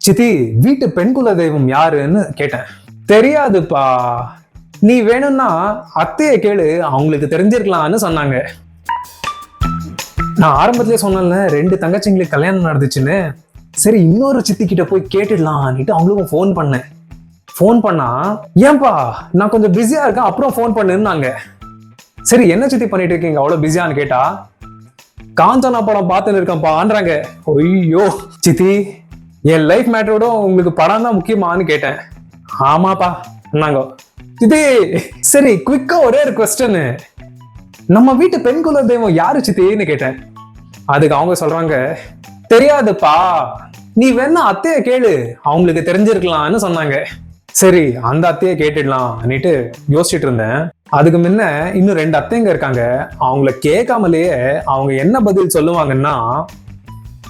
சித்தி, வீட்டு பெண் குல தெய்வம் யாருன்னு கேட்டேன். தெரியாதுப்பா, நீ வேணும்னா அத்தைய கேளு, அவங்களுக்கு தெரிஞ்சிருக்கலாம்னு சொன்னாங்க. நான் ஆரம்பத்திலே சொன்னேன்ல 2 தங்கச்சிங்களுக்கு கல்யாணம் நடந்துச்சுன்னு. சரி, இன்னொரு சித்தி கிட்ட போய் கேட்டுடலான்னுட்டு அவங்களுக்கும் ஃபோன் பண்ணேன். ஃபோன் பண்ணா, ஏன்பா நான் கொஞ்சம் பிஸியா இருக்கேன், அப்புறம் ஃபோன் பண்ணுன்னாங்க. சரி, என்ன சித்தி பண்ணிட்டு இருக்கீங்க அவ்வளவு பிஸியான்னு கேட்டா, காஞ்சனா படம் பார்த்துன்னு இருக்கேன்பான்றாங்க. ஐயோ சித்தி, என் லைஃப் மேட்டரோட உங்களுக்கு படம் தான் முக்கியமானு கேட்டேன். ஆமாப்பா நாங்க. சித்தி சரி, குவிக்கா ஒரே ஒரு கொஸ்டின், நம்ம வீட்டு பெண் குல தெய்வம் யாரு சித்தின்னு கேட்டேன். அதுக்கு அவங்க சொல்றாங்க, தெரியாதுப்பா, நீ வேணா அத்தைய கேளு, அவங்களுக்கு தெரிஞ்சிருக்கலாம்னு சொன்னாங்க. சரி, அந்த அத்தைய கேட்டுடலாம்னுட்டு யோசிச்சுட்டு இருந்தேன். அதுக்கு முன்ன இன்னும் 2 அத்தைங்க இருக்காங்க. அவங்கள கேட்காமலேயே அவங்க என்ன பதில் சொல்லுவாங்கன்னா,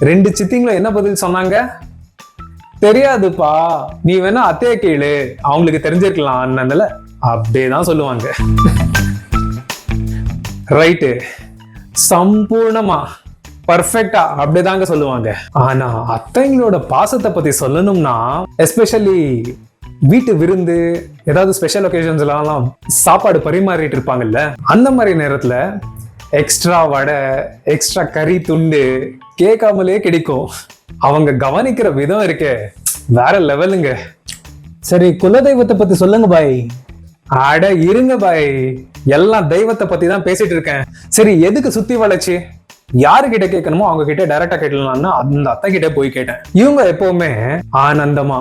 2 சித்திங்களும் என்ன பதில் சொன்னாங்க, தெரியாதுப்பா, நீ வேணா அத்தைய கேளு, அவங்களுக்கு தெரிஞ்சிருக்கலாம்னால அப்படியேதான் சொல்லுவாங்க. ரைட்டு, சம்பூர்ணமா பர்ஃபெக்டா அப்படிதாங்க சொல்லுவாங்க. ஆனா அத்தைங்களோட பாசத்தை பத்தி சொல்லணும்னா, எஸ்பெஷலி வீட்டு விருந்து, ஏதாவது ஸ்பெஷல் ஒகேஷன்ஸ்லாம் சாப்பாடு பரிமாறிட்டு இருப்பாங்கல்ல, அந்த மாதிரி நேரத்துல எக்ஸ்ட்ரா வடை, எக்ஸ்ட்ரா கறி துண்டு கேட்காமலே கிடைக்கும். அவங்க கவனிக்கிற விதம் இருக்கே, வேற லெவலுங்க. சரி, குலதெய்வத்தை பத்தி சொல்லுங்க பாய். அட இருங்க பாய், எல்லாம் தெய்வத்தை பத்தி தான் பேசிட்டு இருக்கேன். சரி, எதுக்கு சுத்தி வளைச்சு? யாரு கிட்ட கேட்கணுமோ அவங்க கிட்ட டைரக்டா கேட்கலாம்னு அந்த அத்தை கிட்ட போய் கேட்டேன். இவங்க எப்பவுமே ஆனந்தமா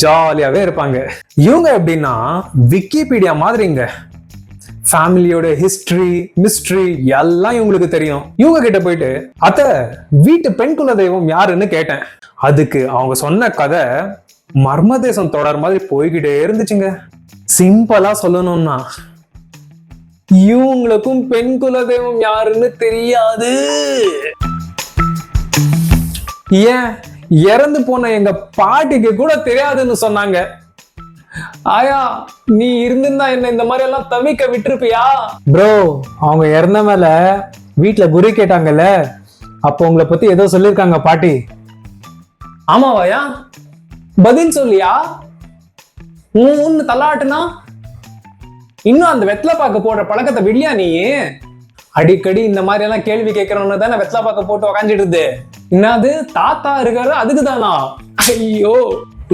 ஜாலியாவே இருப்பாங்க. இவங்க எப்படின்னா விக்கிபீடியா மாதிரிங்க. ஃபேமிலியோட ஹிஸ்டரி, மிஸ்ட்ரி எல்லாம் இவங்களுக்கு தெரியும். இவங்க கிட்ட போயிட்டு, அத்தை வீட்டு பெண் குல தெய்வம் யாருன்னு கேட்டேன். அதுக்கு அவங்க சொன்ன கதை மர்மதேசம் தொடர் மாதிரி போய்கிட்டே இருந்துச்சுங்க. சிம்பிளா சொல்லணும்னா, இவங்களுக்கும் பெண் குல தெய்வம் யாருன்னு தெரியாது. ஏன், இறந்து போன எங்க பாட்டிக்கு கூட தெரியாதுன்னு சொன்னாங்க. ஆயா, நீ இருந்திருந்தா என்ன இந்த மாதிரி எல்லாம் தவிக்க விட்டுருப்பியா? ப்ரோ, அவங்க இறந்த மேல வீட்டுல குறி கேட்டாங்கல்ல, அப்போ உங்களை பத்தி ஏதோ சொல்லிருக்காங்க பாட்டி. ஆமாவாயா? பதில் சொல்லியா? உன்னு தள்ளாட்டுனா இன்னும் அந்த வெத்தலை பாக்கு போடுற பழக்கத்தை விடலையா நீ? அடிக்கடி இந்த மாதிரி எல்லாம் கேள்வி கேட்கறவனு தானே வெத்தலை பாக்க போட்டு உக்காந்துட்டு. என்னது தாத்தா இருக்காரு அதுக்கு தானா? ஐயோ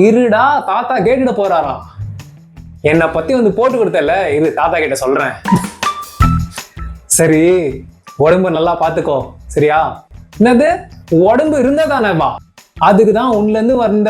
இருடா, தாத்தா கேட்டுட்டு போறாராம். என்னை பத்தி வந்து போட்டு கொடுத்தல, இது தாத்தா கிட்ட சொல்றேன். சரி, உடம்பு நல்லா பாத்துக்கோ, சரியா? என்னது உடம்பு இருந்தா தானே வா, அதுக்குதான் உன்ல இருந்து வந்த